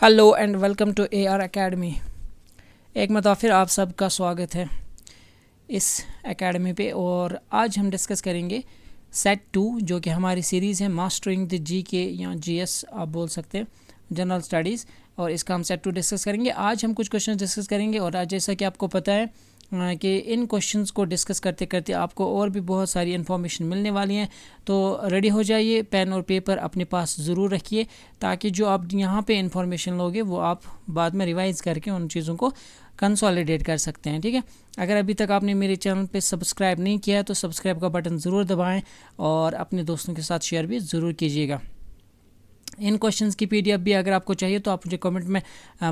Hello and welcome to AR academy. एक मरतबा फिर आप सबका स्वागत है इस एकेडमी पे। और आज हम डिस्कस करेंगे सेट 2 जो कि हमारी सीरीज़ है मास्टरिंग द GK या GS आप बोल सकते हैं, जनरल स्टडीज़। और इसका हम सेट 2 डिस्कस करेंगे। आज हम कुछ क्वेश्चन डिस्कस करेंगे और आज जैसा कि आपको पता है कि इन क्वेश्चंस को डिस्कस करते करते आपको और भी बहुत सारी इन्फॉर्मेशन मिलने वाली हैं। तो रेडी हो जाइए, पेन और पेपर अपने पास ज़रूर रखिए ताकि जो आप यहाँ पे इन्फॉर्मेशन लोगे वो आप बाद में रिवाइज करके उन चीज़ों को कंसोलिडेट कर सकते हैं। ठीक है, अगर अभी तक आपने मेरे चैनल पे सब्सक्राइब नहीं किया है तो सब्सक्राइब का बटन ज़रूर दबाएं और अपने दोस्तों के साथ शेयर भी ज़रूर कीजिएगा। इन क्वेश्चंस की PDF भी अगर आपको चाहिए तो आप मुझे कमेंट में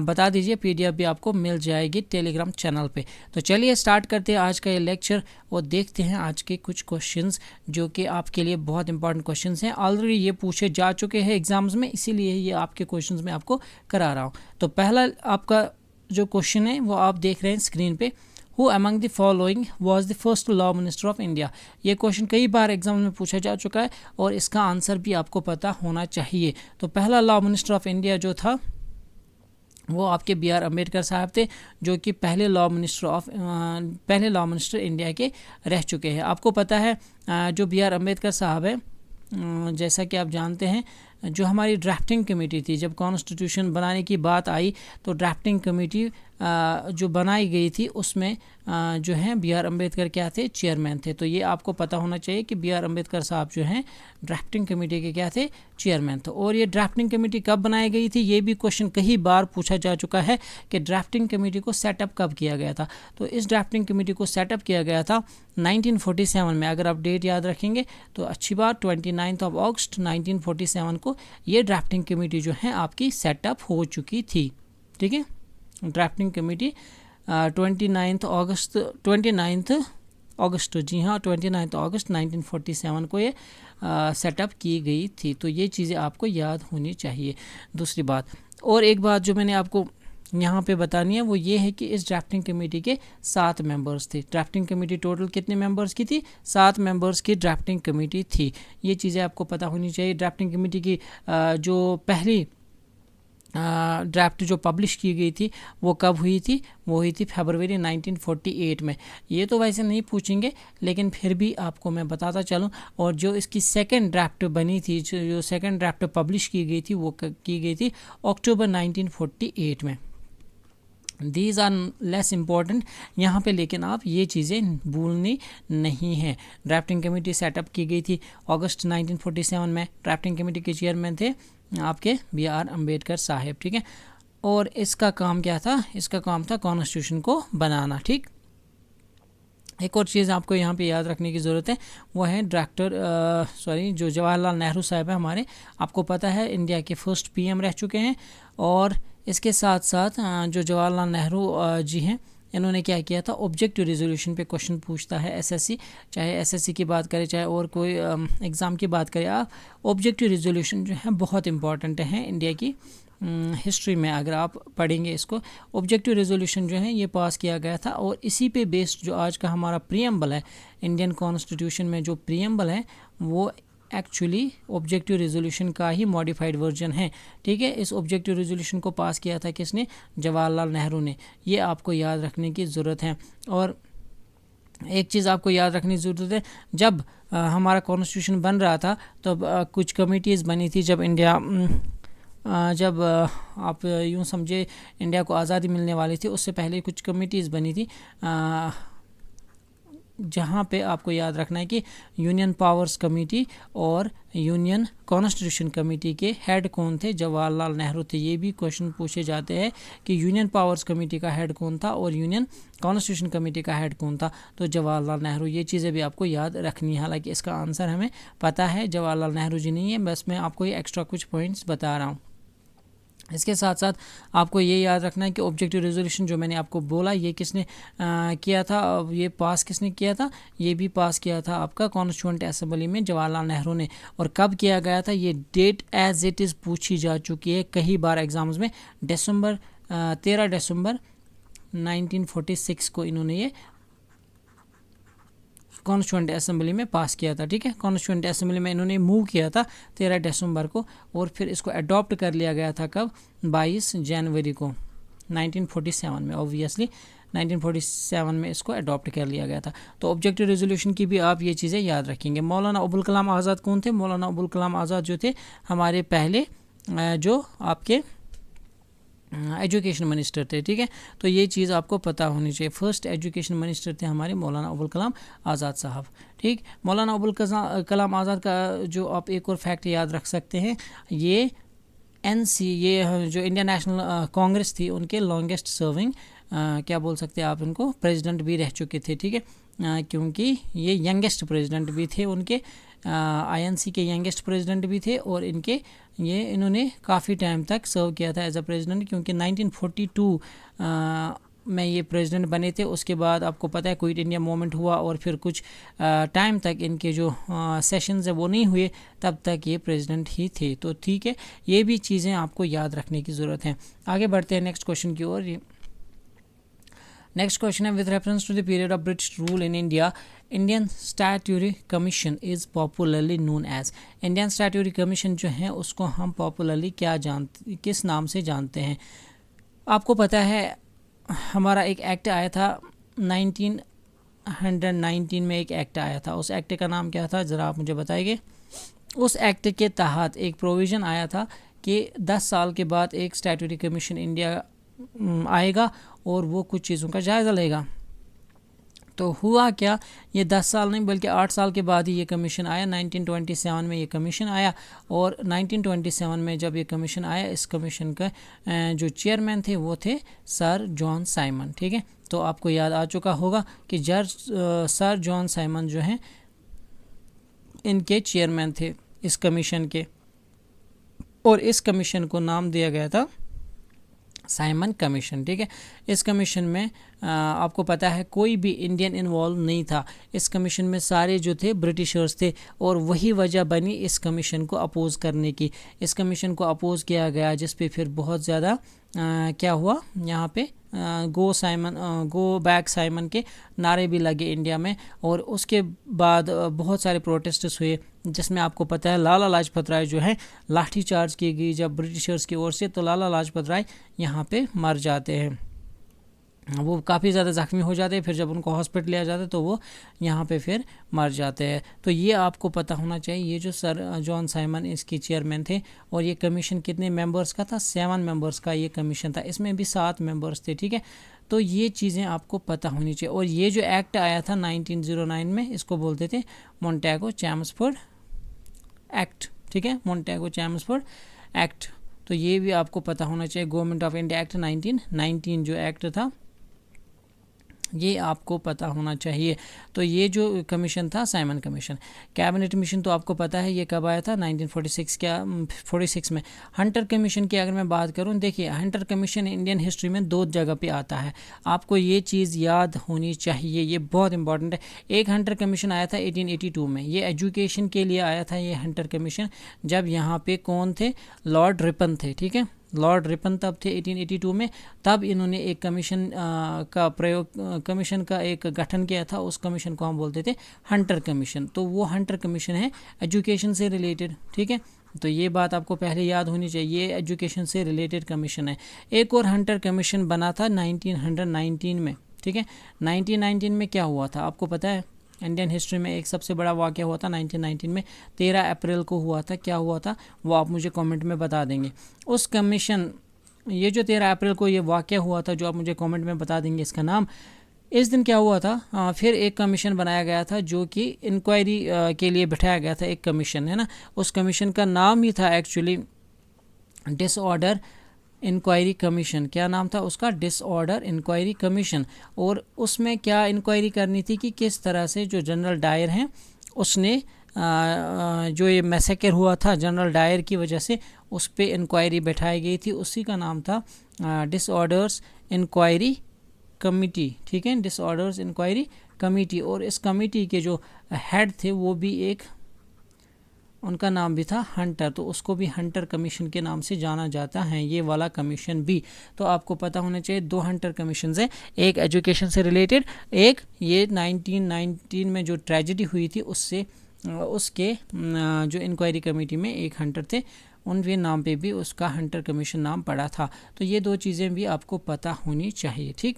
बता दीजिए, PDF भी आपको मिल जाएगी टेलीग्राम चैनल पे। तो चलिए स्टार्ट करते हैं आज का ये लेक्चर और देखते हैं आज के कुछ क्वेश्चंस जो कि आपके लिए बहुत इंपॉर्टेंट क्वेश्चंस हैं। ऑलरेडी ये पूछे जा चुके हैं एग्जाम्स में, इसीलिए ये आपके क्वेश्चंस में आपको करा रहा हूँ। तो पहला आपका जो क्वेश्चन है वो आप देख रहे हैं स्क्रीन पे। Who among the following was the first law minister of India? ये क्वेश्चन कई बार एग्जाम में पूछा जा चुका है और इसका आंसर भी आपको पता होना चाहिए। तो पहला लॉ मिनिस्टर ऑफ इंडिया जो था वो आपके BR अम्बेडकर साहब थे, जो कि पहले लॉ मिनिस्टर इंडिया के रह चुके हैं। आपको पता है जो BR अम्बेडकर साहब है, जैसा कि आप जानते हैं, जो हमारी ड्राफ्टिंग कमेटी थी, जब कॉन्स्टिट्यूशन बनाने की बात आई तो ड्राफ्टिंग कमेटी जो बनाई गई थी उसमें जो है BR अम्बेडकर क्या थे, चेयरमैन थे। तो ये आपको पता होना चाहिए कि BR अम्बेडकर साहब जो हैं ड्राफ्टिंग कमेटी के क्या थे, चेयरमैन। तो और ये ड्राफ्टिंग कमेटी कब बनाई गई थी, ये भी क्वेश्चन कई बार पूछा जा चुका है कि ड्राफ्टिंग कमेटी को सेटअप कब किया गया था। तो इस ड्राफ्टिंग कमेटी को सेटअप किया गया था 1947 में। अगर आप डेट याद रखेंगे तो अच्छी बात, 29 अगस्त 1947 को ये ड्राफ्टिंग कमेटी जो है आपकी सेटअप हो चुकी थी। ठीक है, ड्राफ्टिंग कमेटी 29 अगस्त, जी हाँ 29 अगस्त 1947 को ये सेटअप की गई थी। तो ये चीज़ें आपको याद होनी चाहिए। दूसरी बात, और एक बात जो मैंने आपको यहाँ पे बतानी है वो ये है कि इस ड्राफ्टिंग कमेटी के 7 मेंबर्स थे। ड्राफ्टिंग कमेटी टोटल कितने मेंबर्स की थी, 7 मेंबर्स की ड्राफ्टिंग कमेटी थी। ये चीज़ें आपको पता होनी चाहिए। ड्राफ्टिंग कमेटी की जो पहली ड्राफ्ट जो पब्लिश की गई थी वो कब हुई थी, वो हुई थी फरवरी 1948 में। ये तो वैसे नहीं पूछेंगे लेकिन फिर भी आपको मैं बताता चलूँ। और जो इसकी सेकंड ड्राफ्ट बनी थी, जो सेकंड ड्राफ्ट पब्लिश की गई थी वो की गई थी अक्टूबर 1948 में। दीज आर लेस इम्पॉर्टेंट यहाँ पे, लेकिन आप ये चीज़ें भूलनी नहीं है। ड्राफ्टिंग कमेटी सेटअप की गई थी अगस्त 1947 में। ड्राफ्टिंग कमेटी के चेयरमैन थे आपके BR अम्बेडकर साहब। ठीक है, और इसका काम क्या था, इसका काम था कॉन्स्टिट्यूशन को बनाना। ठीक, एक और चीज़ आपको यहाँ पे याद रखने की ज़रूरत है, वो है जो जवाहरलाल नेहरू साहब है हमारे। आपको पता है इंडिया के फर्स्ट PM रह चुके हैं। और इसके साथ साथ जो जवाहरलाल नेहरू जी हैं, इन्होंने क्या किया था, ऑब्जेक्टिव रेजोल्यूशन पे क्वेश्चन पूछता है SSC, चाहे SSC की बात करें चाहे और कोई एग्ज़ाम की बात करें आप, ऑब्जेक्टिव रेजोल्यूशन जो है बहुत इंपॉर्टेंट है इंडिया की हिस्ट्री में। अगर आप पढ़ेंगे इसको, ऑब्जेक्टिव रेजोल्यूशन जो है ये पास किया गया था और इसी पे बेस्ड जो आज का हमारा प्रीएम्बल है, इंडियन कॉन्स्टिट्यूशन में जो प्रीएम्बल है वो एक्चुअली ऑब्जेक्टिव रेजोल्यूशन का ही मॉडिफाइड वर्जन है। ठीक है, इस ऑब्जेक्टिव रेजोल्यूशन को पास किया था किसने, जवाहरलाल नेहरू ने। ये आपको याद रखने की ज़रूरत है। और एक चीज़ आपको याद रखने की ज़रूरत है, जब हमारा कॉन्स्टिट्यूशन बन रहा था तब कुछ कमिटीज़ बनी थी। जब आप यूँ समझे इंडिया को आज़ादी मिलने वाली थी उससे पहले कुछ कमिटीज़ बनी थी, जहाँ पे आपको याद रखना है कि यूनियन पावर्स कमेटी और यूनियन कॉन्स्टिट्यूशन कमेटी के हेड कौन थे, जवाहरलाल नेहरू थे। ये भी क्वेश्चन पूछे जाते हैं कि यूनियन पावर्स कमेटी का हेड कौन था और यूनियन कॉन्स्टिट्यूशन कमेटी का हेड कौन था, तो जवाहरलाल नेहरू। ये चीज़ें भी आपको याद रखनी है। हालांकि इसका आंसर हमें पता है, जवाहरलाल नेहरू जी नहीं है, बस मैं आपको ये एक्स्ट्रा कुछ पॉइंट्स बता रहा हूँ। इसके साथ साथ आपको ये याद रखना है कि ऑब्जेक्टिव रेजोल्यूशन जो मैंने आपको बोला ये किसने किया था, ये पास किसने किया था, ये भी पास किया था आपका कॉन्स्टिट्यूएंट असेंबली में जवाहरलाल नेहरू ने। और कब किया गया था, ये डेट एज इट इज़ पूछी जा चुकी है कई बार एग्जाम्स में। 13 दिसंबर 1946 को इन्होंने ये कॉन्स्टिट्यूंट असेंबली में पास किया था, ठीक है। कॉन्स्टिट्यूंट असेंबली में इन्होंने मूव किया था 13 दिसंबर को, और फिर इसको अडॉप्ट कर लिया गया था कब, 22 जनवरी को 1947 में। ऑब्वियसली 1947 में इसको अडॉप्ट कर लिया गया था। तो ऑब्जेक्टिव रेजोल्यूशन की भी आप ये चीज़ें याद रखेंगे। मौलाना अबुल कलाम आज़ाद कौन थे? मौलाना अबुल कलाम आज़ाद जो थे हमारे पहले जो आपके एजुकेशन मिनिस्टर थे, ठीक है। तो ये चीज़ आपको पता होनी चाहिए। फर्स्ट एजुकेशन मिनिस्टर थे हमारे मौलाना अबुल कलाम आज़ाद साहब, ठीक। मौलाना अबुल कलाम आज़ाद का जो आप एक और फैक्ट याद रख सकते हैं, ये ये जो इंडियन नेशनल कांग्रेस थी उनके लॉन्गेस्ट सर्विंग क्या बोल सकते हैं आप इनको, प्रेसिडेंट भी रह चुके थे, ठीक है। क्योंकि ये यंगेस्ट प्रेसिडेंट भी थे उनके, INC के यंगेस्ट प्रेसिडेंट भी थे, और इन्होंने काफ़ी टाइम तक सर्व किया था एज अ प्रेसिडेंट, क्योंकि 1942 में ये प्रेसिडेंट बने थे। उसके बाद आपको पता है क्विट इंडिया मूवमेंट हुआ, और फिर कुछ टाइम तक इनके जो सेशंस है वो नहीं हुए, तब तक ये प्रेसिडेंट ही थे। तो ठीक है, ये भी चीज़ें आपको याद रखने की ज़रूरत है। आगे बढ़ते हैं नेक्स्ट क्वेश्चन की ओर। नेक्स्ट क्वेश्चन है, with reference to the period of British rule in India, Indian statutory commission is popularly known as. Indian statutory commission जो है उसको हम पॉपुलरली किस नाम से जानते हैं? आपको पता है हमारा एक एक्ट आया था 1919 में, एक एक्ट आया था। उस एक्ट का नाम क्या था, ज़रा आप मुझे बताइए। उस एक्ट के तहत एक प्रोविज़न आया था कि 10 साल के बाद एक स्टैट्यूटरी कमीशन इंडिया आएगा और वो कुछ चीज़ों का जायज़ा लेगा। तो हुआ क्या, ये 10 साल नहीं बल्कि 8 साल के बाद ही ये कमीशन आया। 1927 में ये कमीशन आया, और 1927 में जब ये कमीशन आया, इस कमीशन का जो चेयरमैन थे वो थे सर जॉन साइमन, ठीक है। तो आपको याद आ चुका होगा कि सर जॉन साइमन जो हैं इनके चेयरमैन थे इस कमीशन के, और इस कमीशन को नाम दिया गया था साइमन कमीशन, ठीक है। इस कमीशन में आपको पता है कोई भी इंडियन इन्वॉल्व नहीं था। इस कमीशन में सारे जो थे ब्रिटिशर्स थे, और वही वजह बनी इस कमीशन को अपोज़ करने की। इस कमीशन को अपोज़ किया गया, जिस पे फिर बहुत ज़्यादा क्या हुआ यहाँ पे, गो बैक साइमन के नारे भी लगे इंडिया में, और उसके बाद बहुत सारे प्रोटेस्ट्स हुए, जिसमें आपको पता है लाला लाजपत राय जो है लाठी चार्ज की गई जब ब्रिटिशर्स की ओर से, तो लाला लाजपत राय यहाँ पे मर जाते हैं। वो काफ़ी ज़्यादा ज़ख्मी हो जाते हैं, फिर जब उनको हॉस्पिटल लिया जाता है तो वो यहाँ पे फिर मर जाते हैं। तो ये आपको पता होना चाहिए। ये जो सर जॉन साइमन इसके चेयरमैन थे, और ये कमीशन कितने मेंबर्स का था, 7 मेंबर्स का ये कमीशन था। इसमें भी 7 मेंबर्स थे, ठीक है। तो ये चीज़ें आपको पता होनी चाहिए। और ये जो एक्ट आया था 1909 में, इसको बोलते थे मोंटेगो चैम्सफोर्ड एक्ट, ठीक है, मोंटेगो चैम्सफोर्ड एक्ट। तो ये भी आपको पता होना चाहिए। गवर्नमेंट ऑफ इंडिया एक्ट 1919 जो एक्ट था, ये आपको पता होना चाहिए। तो ये जो कमीशन था साइमन कमीशन। कैबिनेट मिशन तो आपको पता है ये कब आया था, 1946 में। हंटर कमीशन की अगर मैं बात करूं, देखिए हंटर कमीशन इंडियन हिस्ट्री में 2 जगह पे आता है, आपको ये चीज़ याद होनी चाहिए, ये बहुत इंपॉर्टेंट है। एक हंटर कमीशन आया था 1882 में, ये एजुकेशन के लिए आया था ये हंटर कमीशन, जब यहाँ पे कौन थे, लॉर्ड रिपन थे, ठीक है। लॉर्ड रिपन तब थे 1882 में, तब इन्होंने एक कमीशन का एक गठन किया था। उस कमीशन को हम बोलते थे हंटर कमीशन। तो वो हंटर कमीशन है एजुकेशन से रिलेटेड, ठीक है। तो ये बात आपको पहले याद होनी चाहिए, ये एजुकेशन से रिलेटेड कमीशन है। एक और हंटर कमीशन बना था 1919 में, ठीक है। 1919 में क्या हुआ था आपको पता है, इंडियन हिस्ट्री में एक सबसे बड़ा वाक़या हुआ था 1919 में, 13 अप्रैल को हुआ था। क्या हुआ था वो आप मुझे कमेंट में बता देंगे। उस कमीशन, ये जो 13 अप्रैल को ये वाक़या हुआ था, जो आप मुझे कमेंट में बता देंगे इसका नाम, इस दिन क्या हुआ था, फिर एक कमीशन बनाया गया था जो कि इंक्वायरी के लिए बिठाया गया था, एक कमीशन है ना। उस कमीशन का नाम ही था एक्चुअली डिसऑर्डर इंक्वायरी कमीशन। क्या नाम था उसका, डिसऑर्डर इंक्वायरी कमीशन। और उसमें क्या इंक्वायरी करनी थी कि किस तरह से जो जनरल डायर हैं उसने जो ये मैसेकर हुआ था जनरल डायर की वजह से, उस पर इंक्वायरी बैठाई गई थी। उसी का नाम था डिसऑर्डर्स इंक्वायरी कमिटी, ठीक है, डिसऑर्डर्स इंक्वायरी कमिटी। और इस कमिटी के जो हेड थे वो भी एक उनका नाम भी था हंटर, तो उसको भी हंटर कमीशन के नाम से जाना जाता है, ये वाला कमीशन भी। तो आपको पता होना चाहिए 2 हंटर कमीशन हैं, एक एजुकेशन से रिलेटेड, एक ये 1919 में जो ट्रेजेडी हुई थी उससे उसके जो इंक्वायरी कमेटी में एक हंटर थे, उनके नाम पे भी उसका हंटर कमीशन नाम पड़ा था। तो ये 2 चीज़ें भी आपको पता होनी चाहिए। ठीक,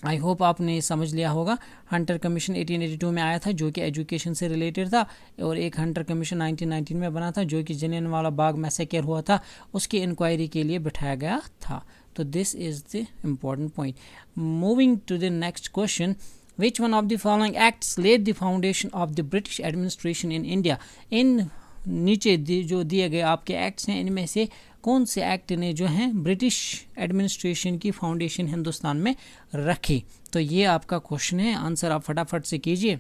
आई होप आपने समझ लिया होगा। हंटर कमीशन 1882 में आया था जो कि एजुकेशन से रिलेटेड था, और एक हंटर कमीशन 1919 में बना था जो कि जलियांवाला बाग मैसेकर हुआ था उसकी इंक्वायरी के लिए बिठाया गया था। तो this is the important point. Moving to the next question, which one of the following acts laid the foundation of the British administration in India. इन नीचे जो दिए गए आपके एक्ट्स हैं, इनमें से कौन से एक्ट ने जो है ब्रिटिश एडमिनिस्ट्रेशन की फाउंडेशन हिंदुस्तान में रखी। तो ये आपका क्वेश्चन है, आंसर आप फटाफट से कीजिए।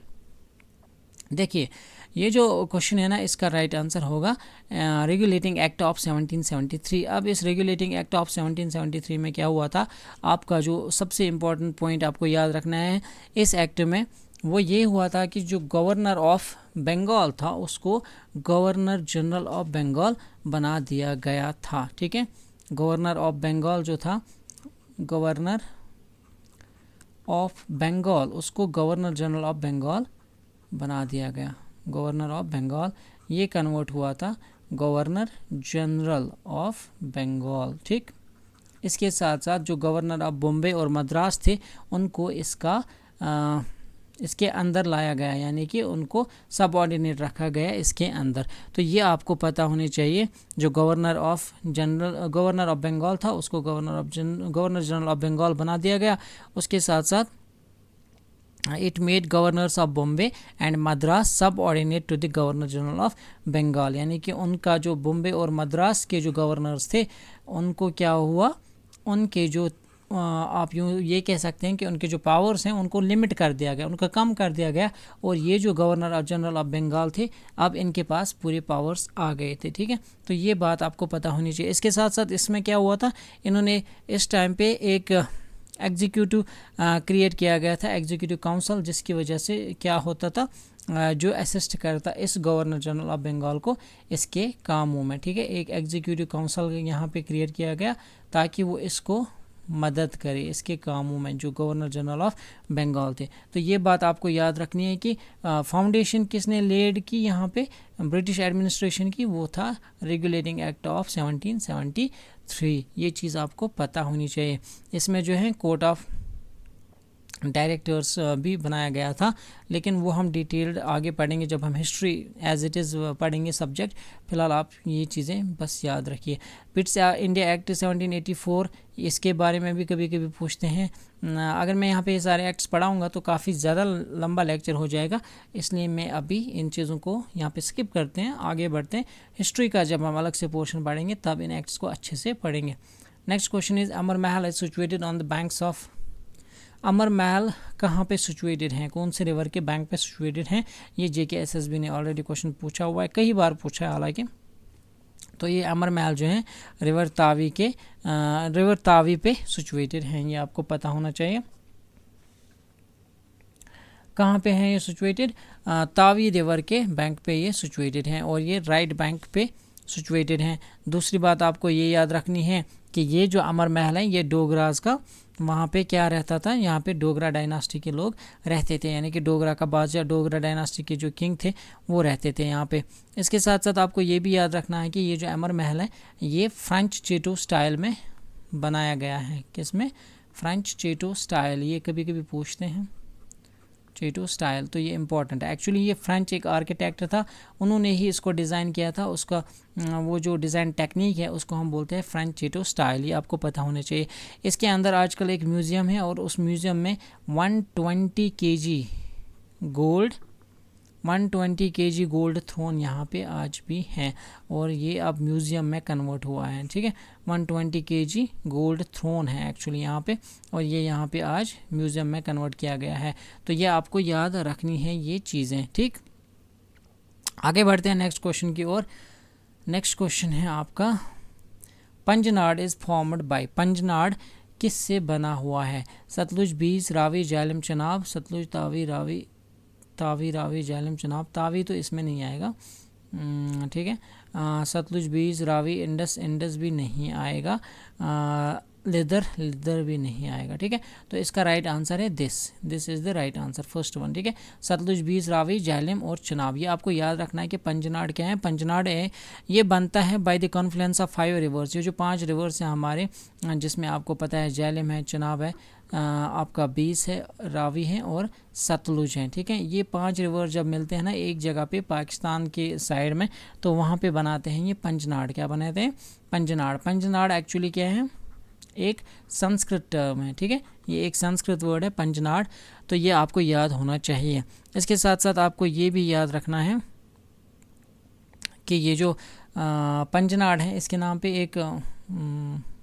देखिए ये जो क्वेश्चन है ना, इसका राइट आंसर होगा रेगुलेटिंग एक्ट ऑफ 1773। अब इस रेगुलेटिंग एक्ट ऑफ 1773 में क्या हुआ था, आपका जो सबसे इम्पोर्टेंट पॉइंट आपको याद रखना है इस एक्ट में, वो ये हुआ था कि जो गवर्नर ऑफ बंगाल था उसको गवर्नर जनरल ऑफ बंगाल बना दिया गया था। ठीक है, गवर्नर ऑफ बंगाल जो था, गवर्नर ऑफ बंगाल, उसको गवर्नर जनरल ऑफ बंगाल बना दिया गया। गवर्नर ऑफ बंगाल ये कन्वर्ट हुआ था गवर्नर जनरल ऑफ बंगाल। ठीक, इसके साथ साथ जो गवर्नर ऑफ बॉम्बे और मद्रास थे उनको इसके अंदर लाया गया, यानी कि उनको सबऑर्डिनेट रखा गया इसके अंदर। तो ये आपको पता होनी चाहिए, जो गवर्नर ऑफ बंगाल था उसको गवर्नर जनरल ऑफ बंगाल बना दिया गया। उसके साथ साथ it made governors of Bombay and Madras subordinate to the governor general of Bengal, यानी कि उनका जो बॉम्बे और मद्रास के जो गवर्नर्स थे उनको क्या हुआ, उनके जो आप यूँ ये कह सकते हैं कि उनके जो पावर्स हैं उनको लिमिट कर दिया गया, उनका कम कर दिया गया, और ये जो गवर्नर जनरल ऑफ बंगाल थे अब इनके पास पूरे पावर्स आ गए थे। ठीक है, तो ये बात आपको पता होनी चाहिए। इसके साथ साथ इसमें क्या हुआ था, इन्होंने इस टाइम पे एक एग्जीक्यूटिव क्रिएट किया गया था, एग्जीक्यूटिव काउंसिल, जिसकी वजह से क्या होता था, जो असिस्ट करता इस गवर्नर जनरल ऑफ बंगाल को इसके कामों में। ठीक है, एक एग्जीक्यूटिव काउंसिल यहाँ पे क्रिएट किया गया ताकि वो इसको मदद करे इसके कामों में, जो गवर्नर जनरल ऑफ बंगाल थे। तो ये बात आपको याद रखनी है कि फाउंडेशन किसने लेड की यहाँ पे ब्रिटिश एडमिनिस्ट्रेशन की, वो था रेगुलेटिंग एक्ट ऑफ 1773। ये चीज़ आपको पता होनी चाहिए। इसमें जो है कोर्ट ऑफ डायरेक्टर्स भी बनाया गया था, लेकिन वो हम डिटेल्ड आगे पढ़ेंगे जब हम हिस्ट्री एज इट इज़ पढ़ेंगे सब्जेक्ट। फ़िलहाल आप ये चीज़ें बस याद रखिए। पिट्स इंडिया एक्ट 1784, इसके बारे में भी कभी कभी पूछते हैं। अगर मैं यहाँ पे ये सारे एक्ट्स पढ़ाऊँगा तो काफ़ी ज़्यादा लंबा लेक्चर हो जाएगा, इसलिए मैं अभी इन चीज़ों को यहाँ पे स्किप करते हैं, आगे बढ़ते हैं। हिस्ट्री का जब हम अलग से पोर्शन पढ़ेंगे तब इन एक्ट्स को अच्छे से पढ़ेंगे। Next question is Amar Mahal is situated on the banks of. Amar Mahal कहाँ पे सिचुएटेड हैं, कौन से रिवर के बैंक पे सिचुएटेड हैं, ये JKSSB ने ऑलरेडी क्वेश्चन पूछा हुआ है, कई बार पूछा है हालांकि। तो ये अमर महल जो है रिवर तावी पे सिचुएटेड हैं, ये आपको पता होना चाहिए। कहाँ पे हैं ये सिचुएटेड, तावी रिवर के बैंक पे ये सिचुएटेड हैं, और ये राइट बैंक पे सिचुएटेड हैं। दूसरी बात आपको ये याद रखनी है कि ये जो अमर महल है ये डोगराज का, वहाँ पे क्या रहता था, यहाँ पे डोगरा डायनास्टी के लोग रहते थे, यानी कि डोगरा का बादशाह, डोगरा डायनास्टी के जो किंग थे वो रहते थे यहाँ पे। इसके साथ साथ आपको ये भी याद रखना है कि ये जो अमर महल है ये फ्रेंच चेटो स्टाइल में बनाया गया है। किसमें, फ्रेंच चेटो स्टाइल, ये कभी कभी पूछते हैं चेटो स्टाइल, तो ये इंपॉर्टेंट है। एक्चुअली ये फ्रेंच एक आर्किटेक्ट था, उन्होंने ही इसको डिज़ाइन किया था, उसका वो जो डिज़ाइन टेक्निक है उसको हम बोलते हैं फ्रेंच चेटो स्टाइल, ये आपको पता होना चाहिए। इसके अंदर आजकल एक म्यूज़ियम है और उस म्यूज़ियम में 120 kg gold 120 kg gold throne यहाँ पे आज भी हैं, और ये अब म्यूज़ियम में कन्वर्ट हुआ है। ठीक है, 120 kg गोल्ड थ्रोन है एक्चुअली यहाँ पे, और ये यहाँ पे आज म्यूज़ियम में कन्वर्ट किया गया है। तो ये आपको याद रखनी है ये चीज़ें। ठीक, आगे बढ़ते हैं नेक्स्ट क्वेश्चन की ओर। नेक्स्ट क्वेश्चन है आपका, पंजनाड इज़ फॉर्मड बाय। पंजनाड किस से बना हुआ है, सतलुज, बीस, रावी, झेलम, चनाब, सतलुज, तावी, रावी, तावी, रावी, झेलम, चनाब। तावी तो इसमें नहीं आएगा, ठीक है। सतलुज, बीज, रावी, इंडस, इंडस भी नहीं आएगा। लिदर, लिदर भी नहीं आएगा, ठीक है। तो इसका राइट आंसर है this is the right answer, first one, ठीक है। सतलुज, बीज, रावी, झेलम और चनाब। ये आपको याद रखना है कि पंजनाड क्या है। पंजनाड है ये बनता है by the Confluence of 5 reverse. ये जो 5 रिवर्स हैं हमारे, जिसमें आपको पता है झेलम है, चनाब है, आपका बीस है, रावी है और सतलुज है, ठीक है। ये 5 रिवर जब मिलते हैं ना एक जगह पे पाकिस्तान के साइड में, तो वहाँ पे बनाते हैं ये पंजनाड। क्या बनाते हैं? पंजनाड। पंजनाड एक्चुअली क्या है? एक संस्कृत टर्म है, ठीक है। ये एक संस्कृत वर्ड है पंजनाड, तो ये आपको याद होना चाहिए। इसके साथ साथ आपको ये भी याद रखना है कि ये जो पंजनाड है इसके नाम पे एक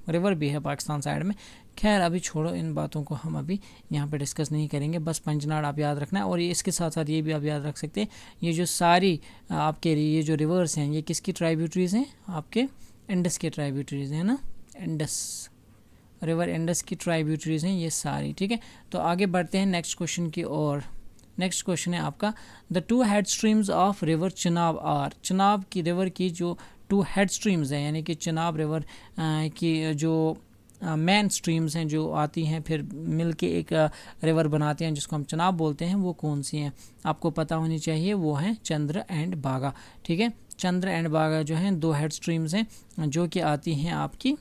रिवर भी है पाकिस्तान साइड में। खैर अभी छोड़ो, इन बातों को हम अभी यहाँ पे डिस्कस नहीं करेंगे, बस पंजनाड आप याद रखना है। और ये इसके साथ साथ ये भी आप याद रख सकते हैं, ये जो सारी आपके ये जो रिवर्स हैं ये किसकी ट्राइब्यूटरीज़ हैं? आपके इंडस के ट्राइब्यूटरीज़ हैं ना, इंडस रिवर इंडस की ट्राइब्यूटरीज़ हैं ये सारी, ठीक है। तो आगे बढ़ते हैं नेक्स्ट क्वेश्चन की ओर। नेक्स्ट क्वेश्चन है आपका, the 2 head streams of river Chenab are. Chenab की रिवर की जो 2 हेड स्ट्रीम्स हैं, यानी कि चनाब रिवर की जो मेन स्ट्रीम्स हैं जो आती हैं फिर मिल के एक रिवर बनाते हैं जिसको हम चनाब बोलते हैं, वो कौन सी हैं? आपको पता होनी चाहिए। वो हैं चंद्र एंड बागा, ठीक है। चंद्र एंड बागा जो हैं 2 हेड स्ट्रीम्स हैं जो कि आती हैं आपकी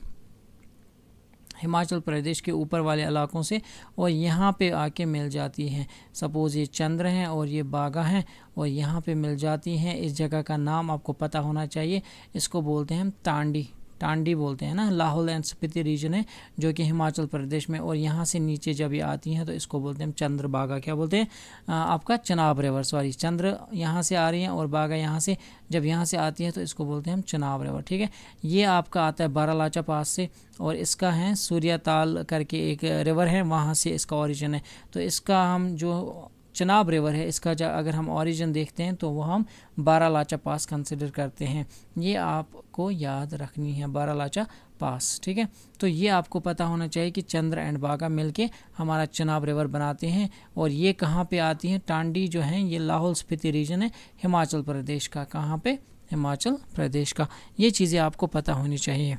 हिमाचल प्रदेश के ऊपर वाले इलाकों से और यहाँ पे आके मिल जाती हैं। सपोज़ ये चंद्र हैं और ये बागा हैं और यहाँ पे मिल जाती हैं। इस जगह का नाम आपको पता होना चाहिए, इसको बोलते हैं हम टांडी, टांडी बोलते हैं ना। लाहौल एंड स्पीति रीजन है जो कि हिमाचल प्रदेश में, और यहाँ से नीचे जब ये आती हैं तो इसको बोलते हैं चंद्र बागा। क्या बोलते हैं? आपका चनाब रिवर, सॉरी, चंद्र यहाँ से आ रही हैं और बागा यहाँ से, जब यहाँ से आती है तो इसको बोलते हैं हम चनाब रिवर, ठीक है। ये आपका आता है बारालाचा पास से और इसका है सूर्याताल करके एक रिवर है, वहाँ से इसका ओरिजिन है। तो इसका हम जो चनाब रिवर है इसका अगर हम ओरिजिन देखते हैं तो वो हम बारालाचा पास कंसिडर करते हैं। ये आपको याद रखनी है, बारालाचा पास, ठीक है। तो ये आपको पता होना चाहिए कि चंद्र एंड बागा मिलके हमारा चनाब रिवर बनाते हैं। और ये कहाँ पे आती हैं? टांडी जो है ये लाहौल स्पीति रीजन है हिमाचल प्रदेश का। कहाँ पे? हिमाचल प्रदेश का। ये चीज़ें आपको पता होनी चाहिए।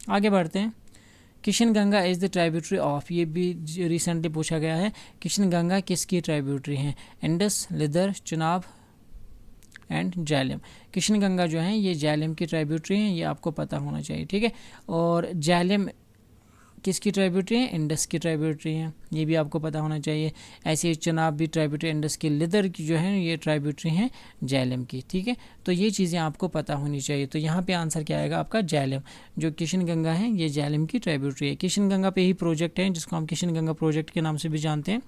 आगे बढ़ते हैं। Kishan Ganga is the tributary of, ये भी रिसेंटली पूछा गया है। किशन गंगा किसकी ट्राइब्यूटरी हैं? Indus, Lidder, Chenab and Jhelum. किशन गंगा जो है ये झेलम की ट्राइब्यूटरी हैं, ये आपको पता होना चाहिए, ठीक है। और झेलम किसकी ट्राइब्यूटरी है? इंडस की ट्राइब्यूटरी हैं, ये भी आपको पता होना चाहिए। ऐसे ही चनाब भी ट्राइब्यूटरी इंडस की, लिदर की जो है ये ट्राइब्यूटरी हैं झेलम की, ठीक है। तो ये चीज़ें आपको पता होनी चाहिए। तो यहाँ पे आंसर क्या आएगा आपका? झेलम। जो किशन गंगा है ये झेलम की ट्राइब्यूटरी है। किशन गंगा पे ही प्रोजेक्ट है जिसको हम किशन गंगा प्रोजेक्ट के नाम से भी जानते हैं,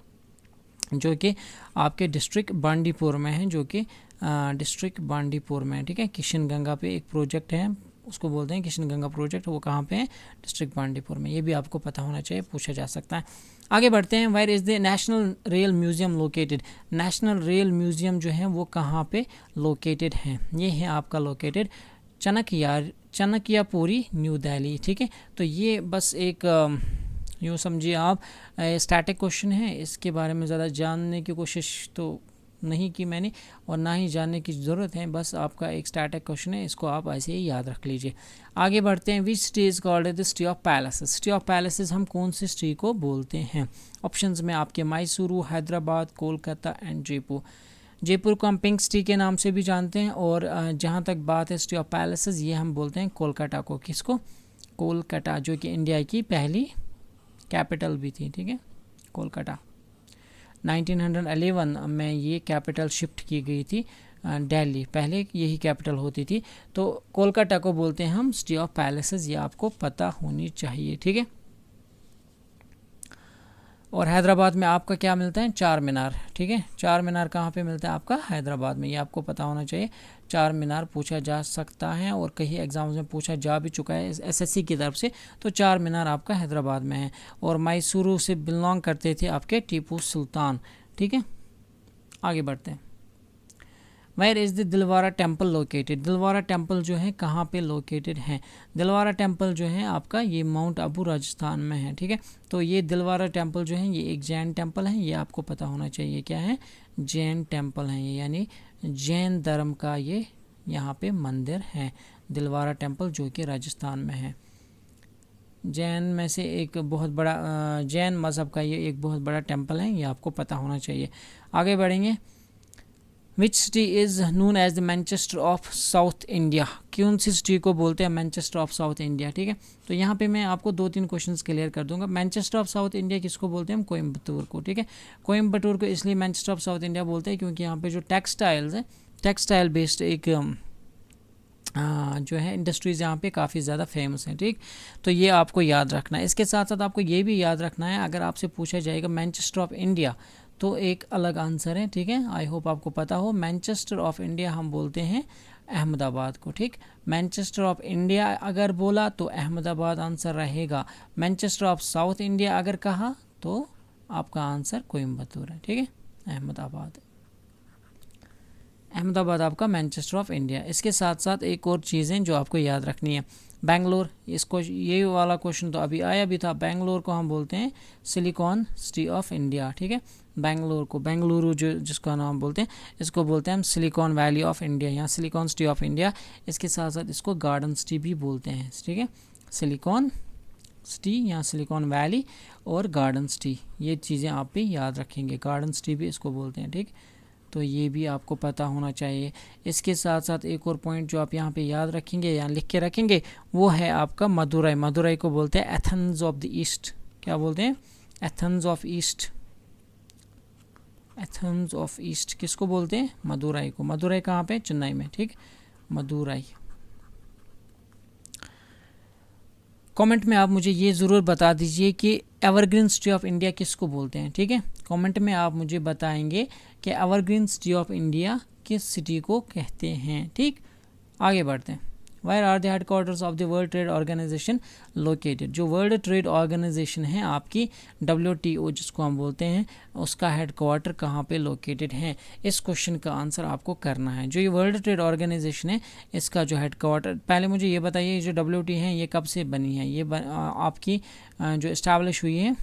जो कि आपके डिस्ट्रिक्ट बांडीपुर में है, जो कि डिस्ट्रिक्ट बांडीपुर में है, ठीक है। किशन गंगा पे एक प्रोजेक्ट है, उसको बोलते हैं किशन गंगा प्रोजेक्ट। वो कहाँ पे है? डिस्ट्रिक्ट बांडीपुर में। ये भी आपको पता होना चाहिए, पूछा जा सकता है। आगे बढ़ते हैं। Where is the national rail museum located? National rail museum जो है वो कहाँ पे लोकेटेड है? ये है आपका लोकेटेड चनकियापुरी, न्यू दिल्ली, ठीक है। तो ये बस एक यूँ समझिए आप स्टैटिक क्वेश्चन है, इसके बारे में ज़्यादा जानने की कोशिश तो नहीं की मैंने और ना ही जानने की ज़रूरत है, बस आपका एक स्टैटिक क्वेश्चन है, इसको आप ऐसे ही याद रख लीजिए। आगे बढ़ते हैं। विच city is called the city of palaces? City of palaces हम कौन सी सिटी को बोलते हैं? ऑप्शंस में आपके मैसूरू, हैदराबाद, कोलकाता एंड जयपुर। जयपुर को हम पिंक सिटी के नाम से भी जानते हैं और जहाँ तक बात है सिटी ऑफ पैलेसेस, ये हम बोलते हैं कोलकाता को। किसको? कोलकाता, जो कि इंडिया की पहली कैपिटल भी थी, ठीक है, कोलकाता। 1911 में ये कैपिटल शिफ्ट की गई थी दिल्ली, पहले यही कैपिटल होती थी। तो कोलकाता को बोलते हैं हम सिटी ऑफ पैलेसेस, ये आपको पता होनी चाहिए, ठीक है। और हैदराबाद में आपका क्या मिलता है? चार मीनार, ठीक है। चार मीनार कहाँ पे मिलता है आपका? हैदराबाद में। ये आपको पता होना चाहिए। चार मीनार पूछा जा सकता है और कई एग्जाम्स में पूछा जा भी चुका है एसएससी की तरफ से। तो चार मीनार आपका हैदराबाद में है। और मैसूरू से बिलोंग करते थे आपके टीपू सुल्तान, ठीक है। आगे बढ़ते हैं। Where is the Dilwara temple located, Dilwara temple जो है कहाँ पे लोकेटेड है, दिलवारा टेम्पल जो है आपका ये माउंट आबू राजस्थान में है, ठीक है। तो ये दिलवारा टेम्पल जो है ये एक जैन टेम्पल है, ये आपको पता होना चाहिए क्या है, जैन टेम्पल है ये, यानी जैन धर्म का ये यहाँ पे मंदिर है, दिलवारा टेम्पल जो कि राजस्थान में है। जैन में से एक बहुत बड़ा जैन मज़हब का ये एक बहुत बड़ा टेम्पल है, ये आपको पता होना चाहिए। आगे बढ़ेंगे। Which city is known as the Manchester of south India, कौन सी सिटी को बोलते हैं मैनचेस्टर ऑफ साउथ इंडिया, ठीक है। तो यहाँ पे मैं आपको 2-3 क्वेश्चंस क्लियर कर दूंगा। मैनचेस्टर ऑफ साउथ इंडिया किसको बोलते हैं, हम कोयम्बटूर को, ठीक है। कोयम्बटूर को इसलिए मैनचेस्टर ऑफ साउथ इंडिया बोलते हैं क्योंकि यहाँ पे जो टेक्सटाइल्स है, टेक्सटाइल बेस्ड एक जो है इंडस्ट्रीज़ यहाँ पे काफ़ी ज़्यादा फेमस हैं, ठीक। तो ये आपको याद रखना है। इसके साथ साथ आपको ये भी याद रखना है, अगर आपसे पूछा जाएगा मैनचेस्टर ऑफ इंडिया तो एक अलग आंसर है, ठीक है। आई होप आपको पता हो, मैनचेस्टर ऑफ इंडिया हम बोलते हैं अहमदाबाद को, ठीक। मैनचेस्टर ऑफ इंडिया अगर बोला तो अहमदाबाद आंसर रहेगा, मैनचेस्टर ऑफ साउथ इंडिया अगर कहा तो आपका आंसर कोयम्बटूर है, ठीक है, अहमदाबाद। अहमदाबाद आपका मैनचेस्टर ऑफ इंडिया। इसके साथ साथ एक और चीज़ें जो आपको याद रखनी है, बेंगलोर, इसको ये वाला क्वेश्चन तो अभी आया भी था, बेंगलोर को हम बोलते हैं सिलिकॉन सिटी ऑफ इंडिया, ठीक है। बेंगलोर को, बेंगलुरु जो जिसका नाम बोलते हैं, इसको बोलते हैं हम सिलिकॉन वैली ऑफ इंडिया या सिलिकॉन सिटी ऑफ इंडिया। इसके साथ साथ इसको गार्डन सिटी भी बोलते हैं, ठीक है, सिलिकॉन सिटी या सिलिकॉन वैली और गार्डन सिटी, ये चीज़ें आप भी याद रखेंगे, गार्डन सिटी भी इसको बोलते हैं, ठीक। तो ये भी आपको पता होना चाहिए। इसके साथ साथ एक और पॉइंट जो आप यहाँ पे याद रखेंगे या लिख के रखेंगे वो है आपका मदुरई, मदुरई को बोलते हैं एथेंस ऑफ द ईस्ट, क्या बोलते हैं, Athens of east, Athens of east किसको बोलते हैं, मदुरई को। मदुरई कहाँ पे, चेन्नई में, ठीक, मदुरई। कमेंट में आप मुझे ये ज़रूर बता दीजिए कि एवरग्रीन सिटी ऑफ इंडिया किसको बोलते हैं, ठीक है। कमेंट में आप मुझे बताएंगे कि एवरग्रीन सिटी ऑफ इंडिया किस सिटी को कहते हैं, ठीक। आगे बढ़ते हैं। Where are the headquarters of the world trade organisation located, जो वर्ल्ड ट्रेड ऑर्गेनाइजेशन है आपकी WTO जिसको हम बोलते हैं, उसका हेडक्वार्टर कहाँ पे लोकेटेड है, इस क्वेश्चन का आंसर आपको करना है। जो ये वर्ल्ड ट्रेड ऑर्गेनाइजेशन है इसका जो हेडक्वार्टर, पहले मुझे ये बताइए जो WTO है ये कब से बनी है, ये आपकी जो इस्टेब्लिश हुई है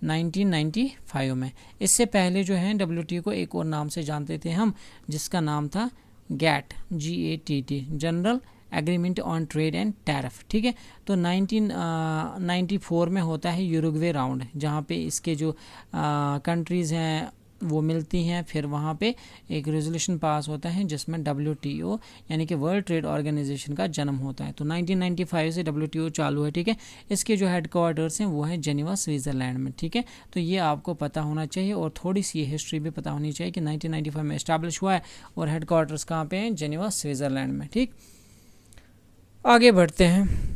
1995 में। इससे पहले जो है WTO को एक और नाम से जानते थे हम, जिसका नाम था GATT, general agreement on trade and tariff, ठीक है। तो 1994 में होता है यूरुग्वे राउंड, जहाँ पे इसके जो कंट्रीज़ हैं वो मिलती हैं, फिर वहाँ पे एक रेजोल्यूशन पास होता है जिसमें WTO यानी कि वर्ल्ड ट्रेड ऑर्गेनाइजेशन का जन्म होता है। तो 1995 से WTO चालू है, ठीक है। इसके जो हेडक्वार्टर्स हैं वो है जेनेवा स्विट्ज़रलैंड में, ठीक है। तो ये आपको पता होना चाहिए और थोड़ी सी हिस्ट्री भी पता होनी चाहिए कि 1995 में इस्टेब्लिश हुआ है और हेडक्वार्टर्स कहाँ पे हैं, जेनेवा स्विट्ज़रलैंड में, ठीक। आगे बढ़ते हैं।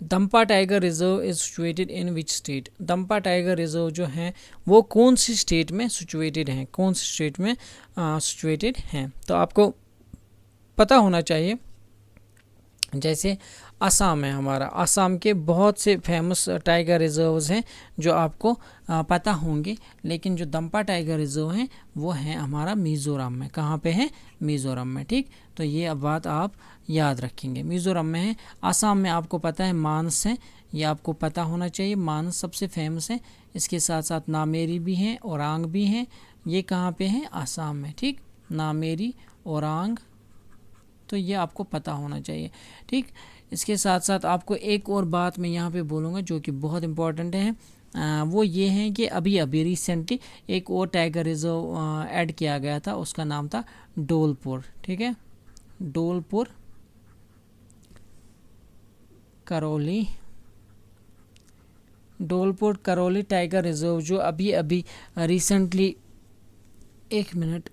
Dampa tiger reserve is situated in which state, Dampa tiger reserve जो है वो कौन सी स्टेट में सिचुएटेड हैं, कौन सी स्टेट में सिचुएटेड हैं, तो आपको पता होना चाहिए। जैसे असम है हमारा, असम के बहुत से फेमस टाइगर रिजर्व्स हैं जो आपको पता होंगे, लेकिन जो दंपा टाइगर रिजर्व हैं वो है हमारा मिज़ोरम में, कहाँ पे है, मिज़ोरम में, ठीक। तो ये अब बात आप याद रखेंगे, मिज़ोरम में है। असम में आपको पता है मानस है, ये आपको पता होना चाहिए, मानस सबसे फेमस है। इसके साथ साथ नामेरी भी हैं, ओरांग भी हैं, ये कहाँ पे हैं, असम में, ठीक, नामेरी, ओरांग, तो ये आपको पता होना चाहिए, ठीक। इसके साथ साथ आपको एक और बात मैं यहाँ पे बोलूँगा जो कि बहुत इम्पॉर्टेंट है, वो ये है कि अभी अभी रिसेंटली एक और टाइगर रिजर्व ऐड किया गया था, उसका नाम था डोलपुर, ठीक है, डोलपुर करौली, डोलपुर करौली टाइगर रिजर्व जो अभी अभी रिसेंटली, एक मिनट,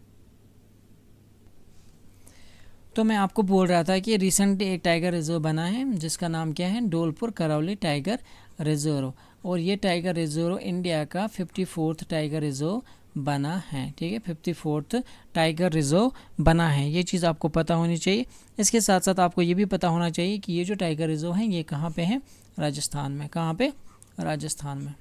तो मैं आपको बोल रहा था कि रिसेंटली एक टाइगर रिजर्व बना है जिसका नाम क्या है, डोलपुर करौली टाइगर रिजर्व, और ये टाइगर रिजर्व इंडिया का 54th टाइगर रिजर्व बना है, ठीक है, 54th टाइगर रिजर्व बना है, ये चीज़ आपको पता होनी चाहिए। इसके साथ साथ आपको ये भी पता होना चाहिए कि ये जो टाइगर रिजर्व है ये कहाँ पे है, राजस्थान में, कहाँ पे, राजस्थान में।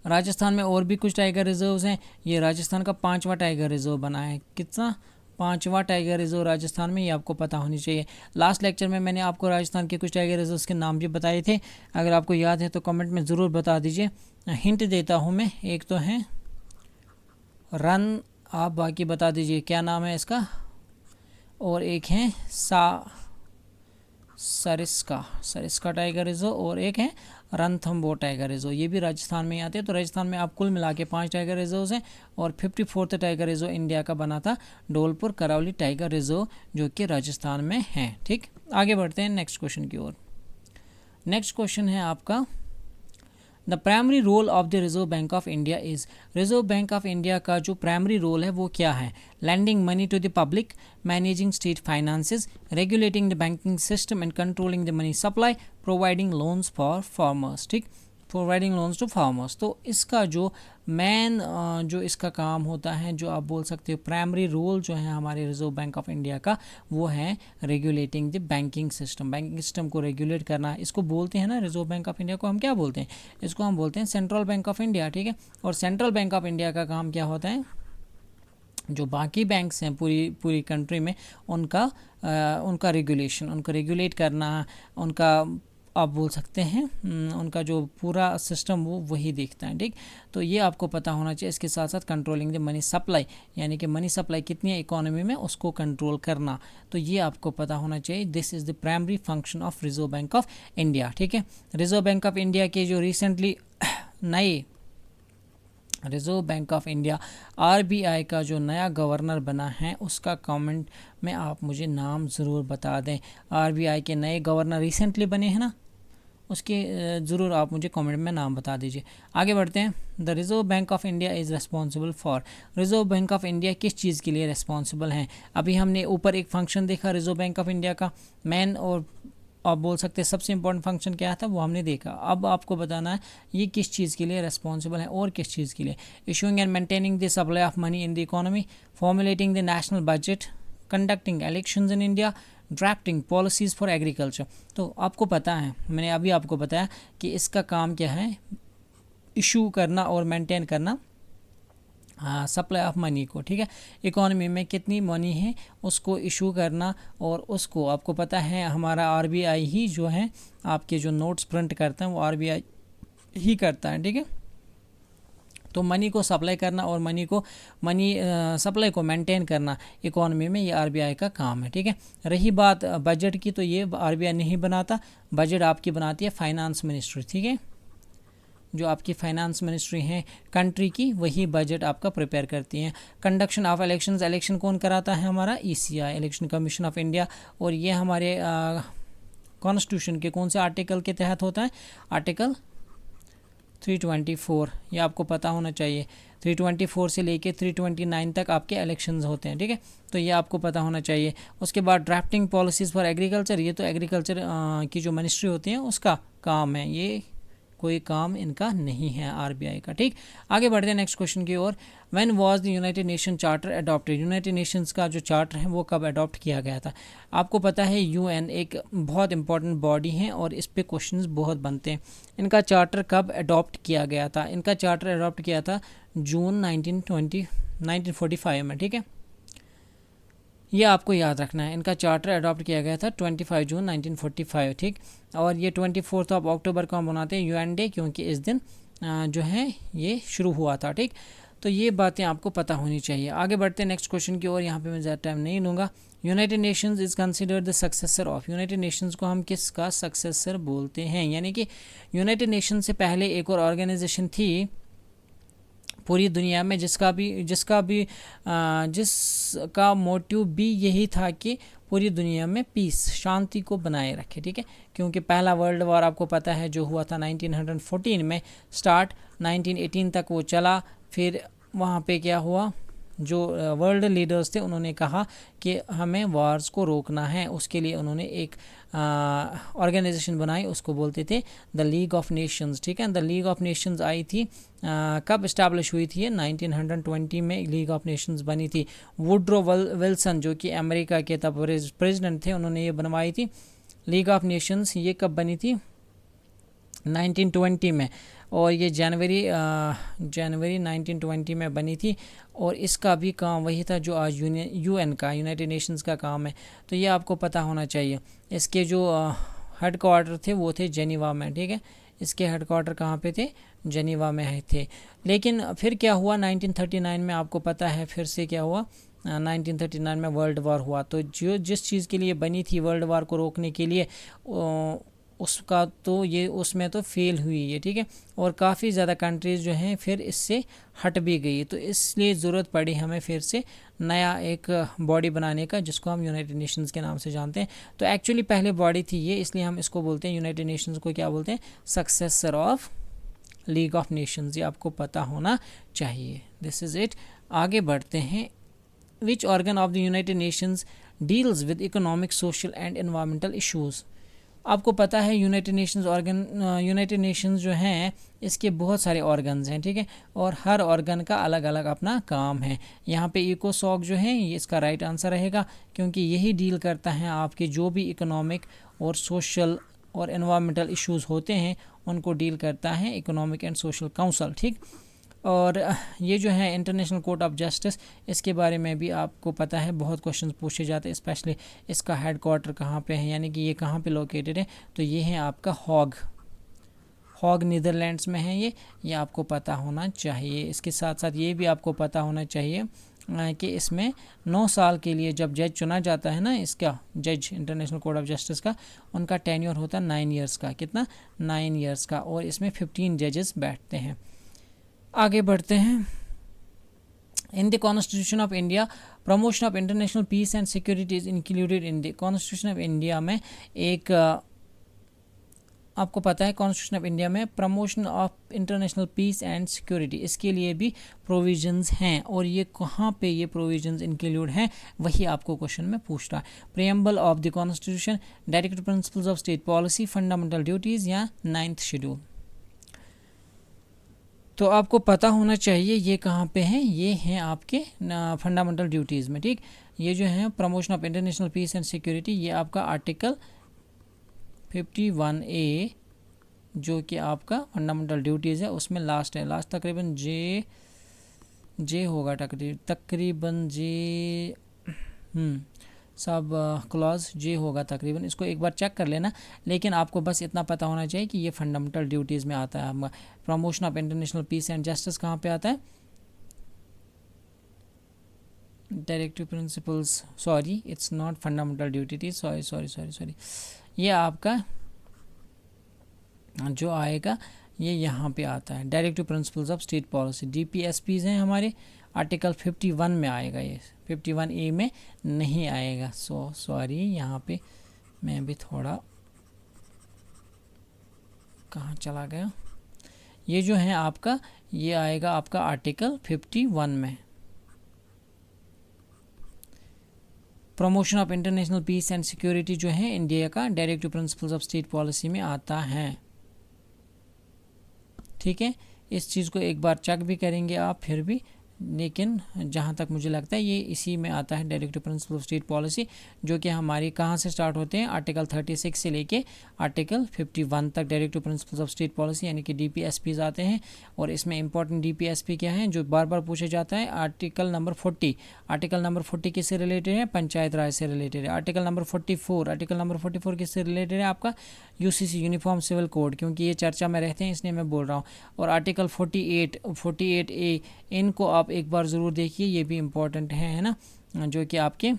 राजस्थान में और भी कुछ टाइगर रिजर्व्स हैं। ये राजस्थान का 5वां टाइगर रिजर्व बना है। कितना? 5वां टाइगर रिजर्व राजस्थान में, ये आपको पता होनी चाहिए। लास्ट लेक्चर में मैंने आपको राजस्थान के कुछ टाइगर रिजर्व्स के नाम भी बताए थे, अगर आपको याद है तो कमेंट में ज़रूर बता दीजिए। हिंट देता हूँ मैं, एक तो है रन, आप बाकी बता दीजिए क्या नाम है इसका, और एक है सरिस्का टाइगर रिजर्व, और एक है रणथंभौर टाइगर रिजर्व। ये भी राजस्थान में आते हैं। तो राजस्थान में आप कुल मिला के 5 टाइगर रिजर्व हैं, और 54वां टाइगर रिजर्व इंडिया का बना था धौलपुर करावली टाइगर रिजर्व, जो कि राजस्थान में है। ठीक, आगे बढ़ते हैं नेक्स्ट क्वेश्चन की ओर। नेक्स्ट क्वेश्चन है आपका, the primary role of the reserve bank of India is. Reserve bank of India का जो प्राइमरी रोल है वो क्या है? Landing money to the public, managing state finances, regulating the banking system and controlling the money supply, providing loans for farmers. ठीक, providing loans to farmers. तो इसका जो मेन जो इसका काम होता है, जो आप बोल सकते हो प्राइमरी रोल जो है हमारे रिजर्व बैंक ऑफ इंडिया का, वो है regulating the banking system. Banking system को रेगुलेट करना, इसको बोलते हैं ना, रिजर्व बैंक ऑफ इंडिया को हम क्या बोलते हैं? इसको हम बोलते हैं सेंट्रल बैंक ऑफ इंडिया। ठीक है, और सेंट्रल बैंक ऑफ इंडिया का काम क्या होता है? जो बाकी बैंक्स हैं पूरी कंट्री में, उनका रेगुलेशन, उनको रेगुलेट करना, उनका आप बोल सकते हैं उनका जो पूरा सिस्टम वो वही देखता है। ठीक, तो ये आपको पता होना चाहिए। इसके साथ साथ कंट्रोलिंग द मनी सप्लाई, यानी कि मनी सप्लाई कितनी है इकोनॉमी में, उसको कंट्रोल करना, तो ये आपको पता होना चाहिए। This is the primary function of reserve bank of India. ठीक है, रिजर्व बैंक ऑफ इंडिया के जो रिसेंटली नए reserve bank of India RBI का जो नया गवर्नर बना है, उसका कमेंट में आप मुझे नाम ज़रूर बता दें। आरबीआई के नए गवर्नर रिसेंटली बने हैं ना, उसके ज़रूर आप मुझे कमेंट में नाम बता दीजिए। आगे बढ़ते हैं। The reserve bank of India is responsible for. Reserve bank of India किस चीज़ के लिए रिस्पॉन्सिबल हैं? अभी हमने ऊपर एक फंक्शन देखा रिजर्व बैंक ऑफ इंडिया का, मेन और आप बोल सकते हैं सबसे इंपॉर्टेंट फंक्शन क्या था, वो हमने देखा। अब आपको बताना है ये किस चीज़ के लिए रिस्पॉन्सिबल है और किस चीज़ के लिए। Issuing and maintaining the supply of money in the economy, formulating the national budget, conducting elections in India, drafting policies for agriculture. तो आपको पता है, मैंने अभी आपको बताया कि इसका काम क्या है, इशू करना और मेंटेन करना सप्लाई ऑफ मनी को। ठीक है, इकोनॉमी में कितनी मनी है उसको इशू करना, और उसको आपको पता है हमारा आरबीआई ही जो है आपके जो नोट्स प्रिंट करते हैं वो आरबीआई ही करता है। ठीक है, तो मनी को सप्लाई करना और मनी सप्लाई को मेंटेन करना इकोनॉमी में, ये आरबीआई का काम है। ठीक है, रही बात बजट की, तो ये आरबीआई नहीं बनाता, बजट आपकी बनाती है फाइनेंस मिनिस्ट्री। ठीक है, जो आपकी फाइनेंस मिनिस्ट्री है कंट्री की, वही बजट आपका प्रिपेयर करती है। कंडक्शन ऑफ इलेक्शंस, इलेक्शन कौन कराता है? हमारा ECI, election commission of India, और ये हमारे कॉन्स्टिट्यूशन के कौन से आर्टिकल के तहत होता है? आर्टिकल 324, ये आपको पता होना चाहिए। 324 से लेके 329 तक आपके इलेक्शंस होते हैं। ठीक है, तो ये आपको पता होना चाहिए। उसके बाद ड्राफ्टिंग पॉलिसीज़ फॉर एग्रीकल्चर, ये तो एग्रीकल्चर की जो मिनिस्ट्री होती है उसका काम है, ये कोई काम इनका नहीं है आरबीआई का। ठीक, आगे बढ़ते हैं नेक्स्ट क्वेश्चन की ओर। When was the United Nation charter adopted. United Nations का जो चार्टर है वो कब अडॉप्ट किया गया था? आपको पता है यूएन एक बहुत इंपॉर्टेंट बॉडी है और इस पे क्वेश्चंस बहुत बनते हैं। इनका चार्टर कब अडॉप्ट किया गया था? इनका चार्टर अडॉप्ट किया था जून 1945 में। ठीक है, ये आपको याद रखना है। इनका चार्टर अडॉप्ट किया गया था 25 जून 1945। ठीक, और ये 24 अक्टूबर को हम मनाते हैं यूएन डे, क्योंकि इस दिन जो है ये शुरू हुआ था। ठीक, तो ये बातें आपको पता होनी चाहिए। आगे बढ़ते हैं नेक्स्ट क्वेश्चन की ओर, यहाँ पे मैं ज़्यादा टाइम नहीं लूँगा। United Nations is considered the successor of. United Nations को हम किसका सक्सेसर बोलते हैं? यानी कि यूनाइटेड नेशन से पहले एक और ऑर्गेनाइजेशन थी पूरी दुनिया में जिसका मोटिव भी यही था कि पूरी दुनिया में पीस, शांति को बनाए रखे। ठीक है, क्योंकि पहला वर्ल्ड वॉर आपको पता है जो हुआ था 1914 में स्टार्ट, 1918 तक वो चला। फिर वहाँ पे क्या हुआ, जो वर्ल्ड लीडर्स थे उन्होंने कहा कि हमें वॉर्स को रोकना है। उसके लिए उन्होंने एक ऑर्गेनाइजेशन बनाई, उसको बोलते थे द लीग ऑफ नेशंस। ठीक है, द लीग ऑफ नेशंस आई थी कब इस्टेब्लिश हुई थी? 1920 में लीग ऑफ नेशंस बनी थी। वुड्रो विल्सन जो कि अमेरिका के तब प्रेसिडेंट थे, उन्होंने ये बनवाई थी लीग ऑफ नेशंस। ये कब बनी थी? 1920 में। और ये जनवरी 1920 में बनी थी, और इसका भी काम वही था जो आज यूएन का, यूनाइटेड नेशंस का काम है। तो ये आपको पता होना चाहिए। इसके जो हेड क्वार्टर थे वो थे जेनीवा में, ठीक है। इसके हेड क्वार्टर कहाँ पे थे? जेनीवा में थे। लेकिन फिर क्या हुआ 1939 में, आपको पता है फिर से क्या हुआ, 1939 में वर्ल्ड वार हुआ। तो जो जिस चीज़ के लिए बनी थी वर्ल्ड वार को रोकने के लिए, उसका तो ये उसमें तो फेल हुई है, ठीक है। और काफ़ी ज़्यादा कंट्रीज़ जो हैं फिर इससे हट भी गई। तो इसलिए ज़रूरत पड़ी हमें फिर से नया एक बॉडी बनाने का, जिसको हम यूनाइटेड नेशंस के नाम से जानते हैं। तो एक्चुअली पहले बॉडी थी ये, इसलिए हम इसको बोलते हैं यूनाइटेड नेशंस को क्या बोलते हैं? Successor of league of Nations. ये आपको पता होना चाहिए। This is it. आगे बढ़ते हैं। Which organ of the United Nations deals with economic, social and environmental issues. आपको पता है यूनाइटेड नेशंस जो हैं इसके बहुत सारे ऑर्गन्स हैं, ठीक है। और हर ऑर्गन का अलग अलग अपना काम है। यहाँ पे इकोसॉक जो है ये इसका राइट आंसर रहेगा, क्योंकि यही डील करता है आपके जो भी इकोनॉमिक और सोशल और एनवायरमेंटल इश्यूज़ होते हैं उनको डील करता है इकोनॉमिक एंड सोशल काउंसिल, ठीक। और ये जो है इंटरनेशनल कोर्ट ऑफ जस्टिस, इसके बारे में भी आपको पता है बहुत क्वेश्चंस पूछे जाते हैं, स्पेशली इसका हेड क्वार्टर कहाँ पे है, यानी कि ये कहाँ पे लोकेटेड है। तो ये है आपका हॉग नीदरलैंड्स में है ये आपको पता होना चाहिए। इसके साथ साथ ये भी आपको पता होना चाहिए कि इसमें 9 साल के लिए जब जज चुना जाता है ना, इसका जज इंटरनेशनल कोर्ट ऑफ जस्टिस का, उनका टेन्योर होता है 9 ईयर्स का। कितना? 9 ईयर्स का। और इसमें 15 जजेस बैठते हैं। आगे बढ़ते हैं। In the constitution of India promotion of international peace and security is included in the constitution of India में एक आपको पता है कॉन्स्टिट्यूशन ऑफ इंडिया में promotion of international peace and security, इसके लिए भी प्रोविजंस हैं। और ये कहाँ पे ये प्रोविजंस इंक्लूड हैं वही आपको क्वेश्चन में पूछ रहा है। Preamble of the constitution, directive principles of state policy, fundamental duties या 9th शेड्यूल। तो आपको पता होना चाहिए ये कहाँ पे हैं। ये हैं आपके फंडामेंटल ड्यूटीज़ में, ठीक। ये जो है promotion of international peace and security, ये आपका आर्टिकल 51A जो कि आपका फंडामेंटल ड्यूटीज़ है उसमें लास्ट है। लास्ट तकरीबन जे होगा, तकरीबन जे सब क्लॉज जे होगा तकरीबन। इसको एक बार चेक कर लेना, लेकिन आपको बस इतना पता होना चाहिए कि ये फंडामेंटल ड्यूटीज़ में आता है। हमारा promotion of international peace and justice कहाँ पे आता है? Directive principles, sorry it's not fundamental duty, sorry ये आपका जो आएगा ये यहाँ पे आता है directive principles of state policy, DPSPs हैं हमारे। आर्टिकल 51 में आएगा, ये 51A में नहीं आएगा। सॉरी यहाँ पे मैं भी थोड़ा कहाँ चला गया। ये जो है आपका ये आएगा आपका आर्टिकल 51 में। Promotion of international peace and security जो है इंडिया का directive principles of state policy में आता है, ठीक है। इस चीज़ को एक बार चेक भी करेंगे आप फिर भी, लेकिन जहाँ तक मुझे लगता है ये इसी में आता है directive principle of state policy, जो कि हमारी कहाँ से स्टार्ट होते हैं? आर्टिकल 36 से लेके आर्टिकल 51 तक directive principles of state policy यानी कि DPSPs आते हैं। और इसमें इंपॉर्टेंट DPSP क्या है जो बार बार पूछे जाता है? Article number 40। आर्टिकल नंबर 40 किससे रिलेटेड है? पंचायत राज से रिलेटेड है। आर्टिकल नंबर 44, आर्टिकल नंबर 44 किससे रिलेटेड है? आपका UCC यूनिफॉर्म सिविल कोड, क्योंकि ये चर्चा में रहते हैं इसलिए मैं बोल रहा हूँ। और आर्टिकल 48A इनको आप एक बार ज़रूर देखिए, ये भी इम्पोर्टेंट है ना, जो कि आपके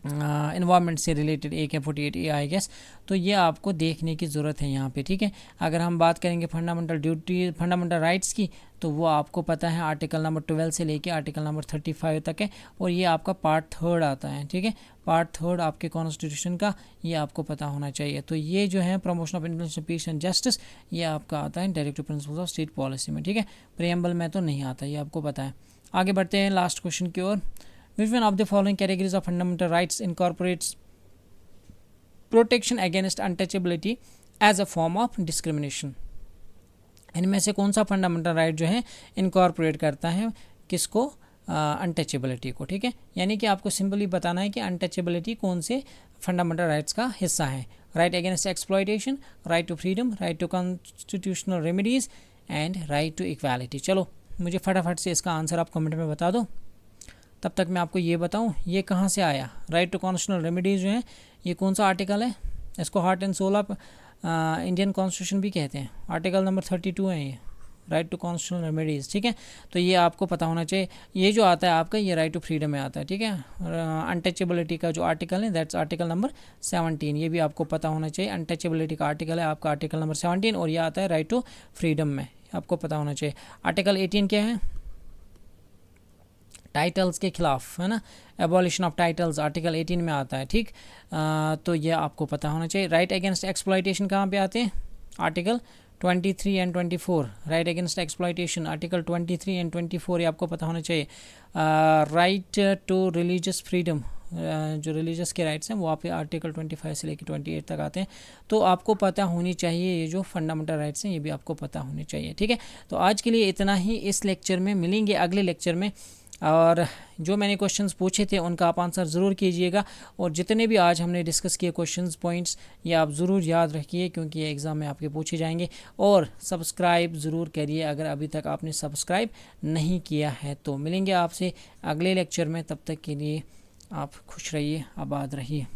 एनवायरनमेंट से रिलेटेड एक है 48A आई गेस। तो ये आपको देखने की ज़रूरत है यहाँ पे, ठीक है। अगर हम बात करेंगे फंडामेंटल राइट्स की, तो वो आपको पता है आर्टिकल नंबर 12 से लेके आर्टिकल नंबर 35 तक है। और ये आपका पार्ट 3 आता है, ठीक है। पार्ट 3 आपके कॉन्स्टिट्यूशन का, ये आपको पता होना चाहिए। तो ये जो है promotion of international peace and justice, ये आपका आता है directive principles of state policy में, ठीक है। प्रियम्बल में तो नहीं आता, ये आपको पता है। आगे बढ़ते हैं लास्ट क्वेश्चन की ओर। Which one of the following categories of fundamental rights incorporates protection against untouchability as a form of discrimination? इनमें से कौन सा फंडामेंटल राइट जो है इनकॉर्पोरेट करता है किसको? अनटचेबिलिटी को, ठीक है। यानी कि आपको सिंपली बताना है कि अनटचेबिलिटी कौन से फंडामेंटल राइट्स का हिस्सा है। Right against exploitation, right to freedom, right to constitutional remedies and right to equality. चलो मुझे फटाफट से इसका आंसर आप कमेंट में बता दो, तब तक मैं आपको ये बताऊं ये कहाँ से आया। राइट टू कॉन्स्टिट्यूशनल रेमेडीज़ जो है ये कौन सा आर्टिकल है, इसको heart and soul of Indian constitution भी कहते हैं, आर्टिकल नंबर 32 है ये, राइट टू कॉन्स्टिट्यूशनल रेमेडीज़, ठीक है। तो ये आपको पता होना चाहिए। ये जो आता है आपका ये राइट टू फ्रीडम में आता है, ठीक है। अनटचेबिलिटी का जो आर्टिकल है दैट्स आर्टिकल नंबर 17, ये भी आपको पता होना चाहिए। अनटचेबिलिटी का आर्टिकल है आपका आर्टिकल नंबर 17 और ये आता है राइट टू फ्रीडम में, आपको पता होना चाहिए। आर्टिकल 18 क्या है, टाइटल्स के खिलाफ, है ना, एबॉलिशन ऑफ टाइटल्स आर्टिकल 18 में आता है, ठीक। तो ये आपको पता होना चाहिए। राइट अगेंस्ट एक्सप्लॉयटेशन कहाँ पे आते हैं, article 23 and 24, right against exploitation article 23 and 24 ये आपको पता होना चाहिए। राइट टू रिलीजियस फ्रीडम, जो रिलीजियस के राइट्स हैं वो आप आर्टिकल 25 से लेकर 28 तक आते हैं। तो आपको पता होनी चाहिए ये जो फंडामेंटल राइट्स हैं ये भी आपको पता होने चाहिए, ठीक है। तो आज के लिए इतना ही इस लेक्चर में, मिलेंगे अगले लेक्चर में। और जो मैंने क्वेश्चंस पूछे थे उनका आप आंसर ज़रूर कीजिएगा, और जितने भी आज हमने डिस्कस किए क्वेश्चंस पॉइंट्स ये आप ज़रूर याद रखिए, क्योंकि ये एग्ज़ाम में आपके पूछे जाएंगे। और सब्सक्राइब ज़रूर करिए अगर अभी तक आपने सब्सक्राइब नहीं किया है तो। मिलेंगे आपसे अगले लेक्चर में, तब तक के लिए आप खुश रहिए, आबाद रहिए।